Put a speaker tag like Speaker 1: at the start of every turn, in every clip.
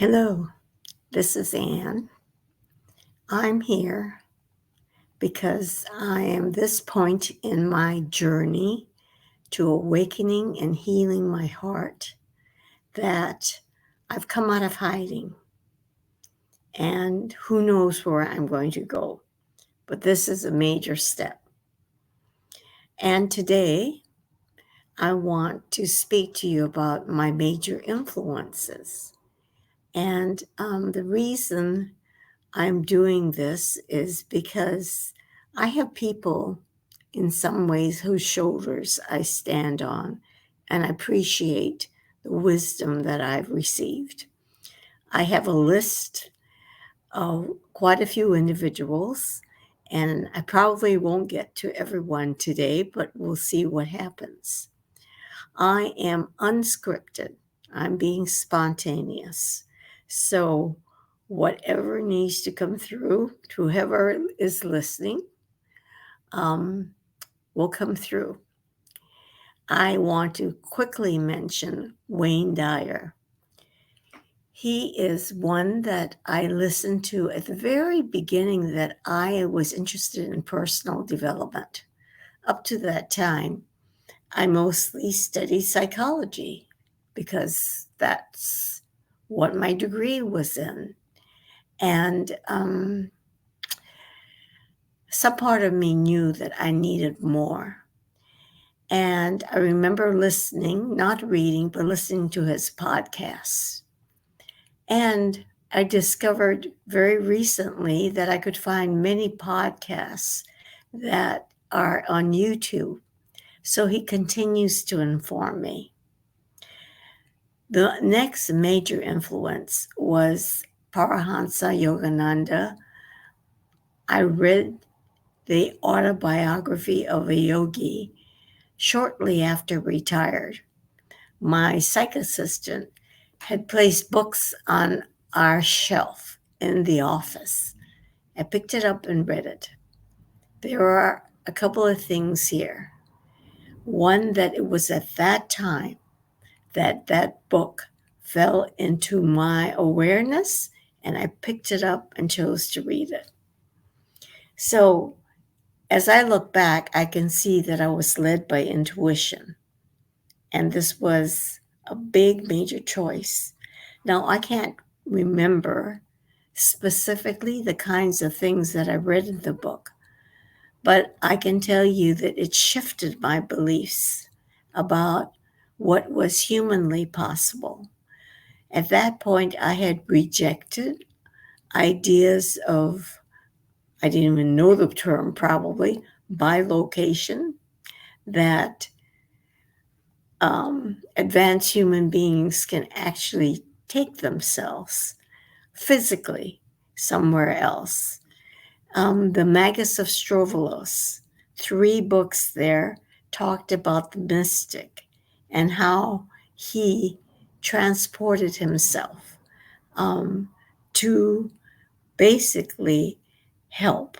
Speaker 1: Hello, this is Anne. I'm here because I am this point in my journey to awakening and healing my heart that I've come out of hiding. And who knows where I'm going to go. But this is a major step. And today, I want to speak to you about my major influences. And the reason I'm doing this is because I have people in some ways whose shoulders I stand on, and I appreciate the wisdom that I've received. I have a list of quite a few individuals, and I probably won't get to everyone today, but we'll see what happens. I am unscripted. I'm being spontaneous. So, whatever needs to come through to whoever is listening will come through. I want to quickly mention Wayne Dyer. He is one that I listened to at the very beginning that I was interested in personal development. Up to that time, I mostly studied psychology because that's what my degree was in. And some part of me knew that I needed more. And I remember listening, not reading, but listening to his podcasts. And I discovered very recently that I could find many podcasts that are on YouTube. So he continues to inform me. The next major influence was Paramahansa Yogananda. I read the autobiography of a yogi shortly after retired. My psych assistant had placed books on our shelf in the office. I picked it up and read it. There are a couple of things here. One, that it was at that time that book fell into my awareness, and I picked it up and chose to read it. So as I look back, I can see that I was led by intuition, and this was a big, major choice. Now, I can't remember specifically the kinds of things that I read in the book, but I can tell you that it shifted my beliefs about what was humanly possible. At that point, I had rejected ideas of, I didn't even know the term probably, bilocation, that advanced human beings can actually take themselves physically somewhere else. The Magus of Strovolos, 3 books there, talked about the mystic and how he transported himself to basically help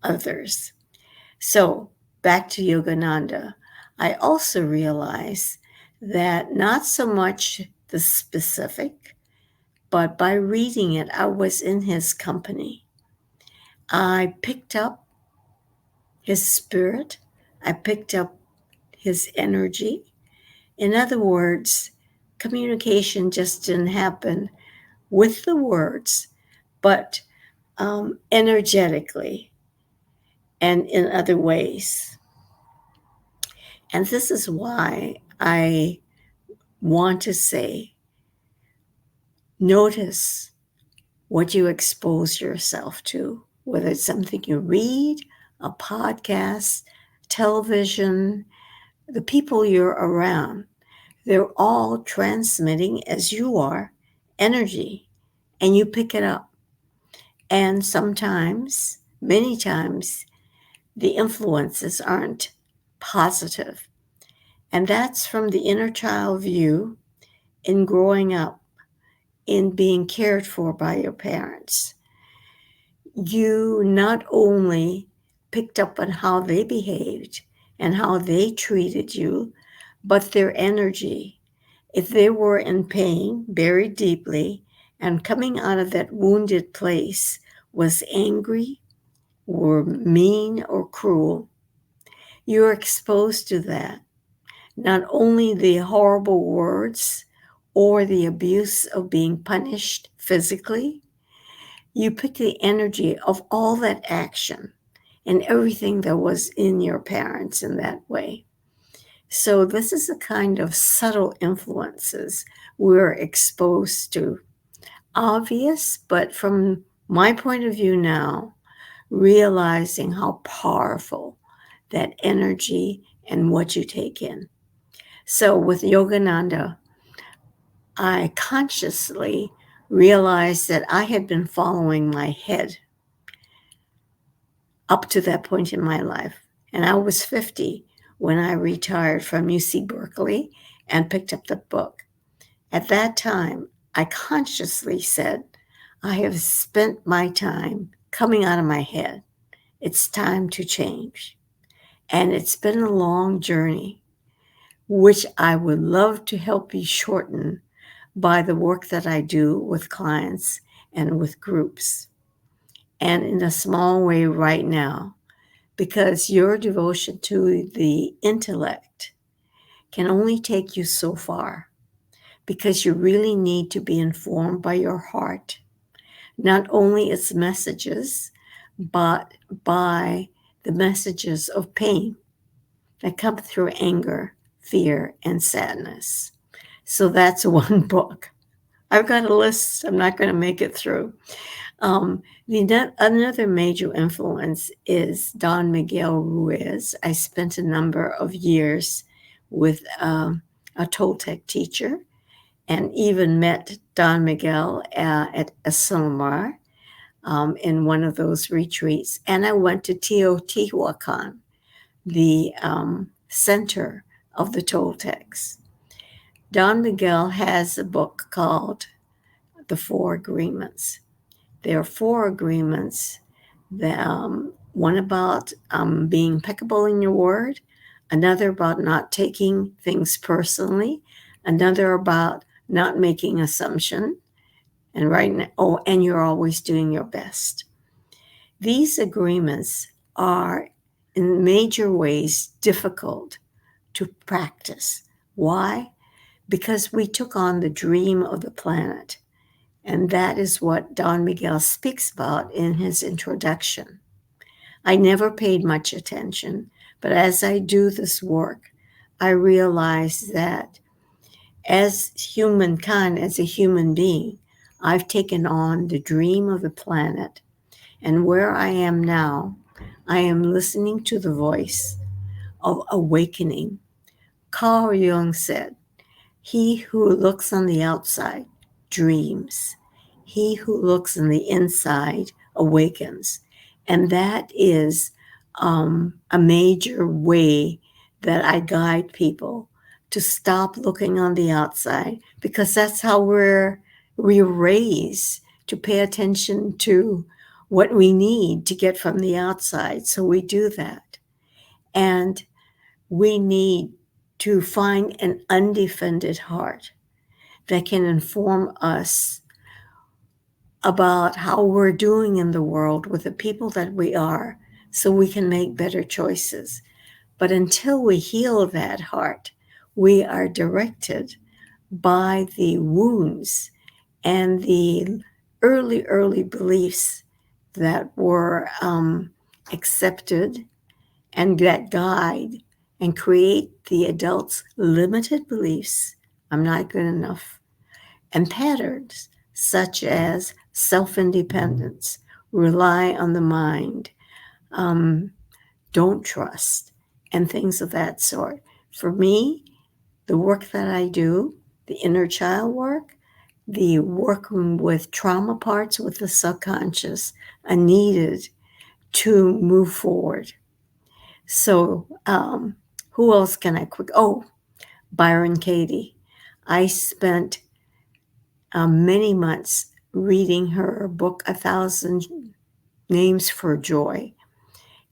Speaker 1: others. So back to Yogananda, I also realized that not so much the specific, but by reading it, I was in his company. I picked up his spirit. I picked up his energy. In other words, communication just didn't happen with the words, but energetically and in other ways. And this is why I want to say, notice what you expose yourself to, whether it's something you read, a podcast, television, the people you're around. They're all transmitting, as you are, energy, and you pick it up. And sometimes, many times, the influences aren't positive. And that's from the inner child view in growing up, in being cared for by your parents. You not only picked up on how they behaved and how they treated you, but their energy. If they were in pain, buried deeply, and coming out of that wounded place was angry, or mean, or cruel, you're exposed to that. Not only the horrible words or the abuse of being punished physically, you put the energy of all that action and everything that was in your parents in that way. So this is a kind of subtle influences we're exposed to. Obvious, but from my point of view now, realizing how powerful that energy and what you take in. So with Yogananda, I consciously realized that I had been following my head up to that point in my life. And I was 50 when I retired from UC Berkeley and picked up the book. At that time, I consciously said, I have spent my time coming out of my head. It's time to change. And it's been a long journey, which I would love to help you shorten by the work that I do with clients and with groups. And in a small way right now, because your devotion to the intellect can only take you so far, because you really need to be informed by your heart, not only its messages, but by the messages of pain that come through anger, fear, and sadness. So that's one book. I've got a list. I'm not going to make it through. Another major influence is Don Miguel Ruiz. I spent a number of years with a Toltec teacher and even met Don Miguel at Asilomar in one of those retreats. And I went to Teotihuacan, the center of the Toltecs. Don Miguel has a book called The Four Agreements. There are four agreements. One about being impeccable in your word, another about not taking things personally, another about not making assumption, and you're always doing your best. These agreements are in major ways difficult to practice. Why? Because we took on the dream of the planet. And that is what Don Miguel speaks about in his introduction. I never paid much attention, but as I do this work, I realize that as humankind, as a human being, I've taken on the dream of the planet. And where I am now, I am listening to the voice of awakening. Carl Jung said, "He who looks on the outside dreams. He who looks on the inside awakens." And that is a major way that I guide people to stop looking on the outside, because that's how we're raised to pay attention to what we need to get from the outside. So we do that. And we need to find an undefended heart that can inform us about how we're doing in the world with the people that we are, so we can make better choices. But until we heal that heart, we are directed by the wounds and the early beliefs that were accepted and that guide and create the adults' limited beliefs. I'm not good enough. And patterns such as self-independence, rely on the mind, don't trust, and things of that sort. For me, the work that I do, the inner child work, the working with trauma parts with the subconscious, are needed to move forward. So who else can I quick? Oh, Byron Katie. I spent many months reading her book, 1,000 Names for Joy,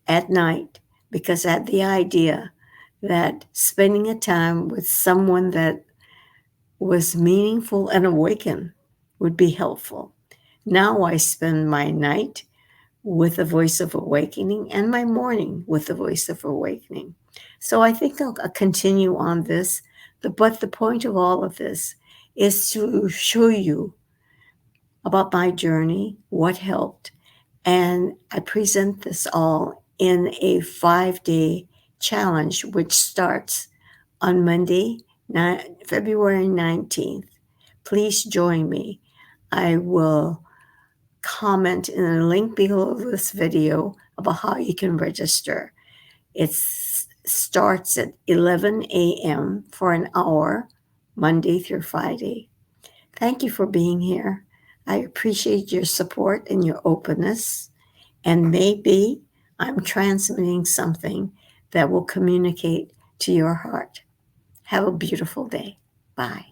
Speaker 1: at night, because I had the idea that spending a time with someone that was meaningful and awaken would be helpful. Now I spend my night with the voice of awakening and my morning with the voice of awakening. So I think I'll continue on this. But the point of all of this is to show you about my journey, what helped, and I present this all in a 5-day challenge, which starts on Monday, February 19th. Please join me. I will comment in a link below this video about how you can register. It starts at 11 a.m. for an hour, Monday through Friday. Thank you for being here. I appreciate your support and your openness. And maybe I'm transmitting something that will communicate to your heart. Have a beautiful day. Bye.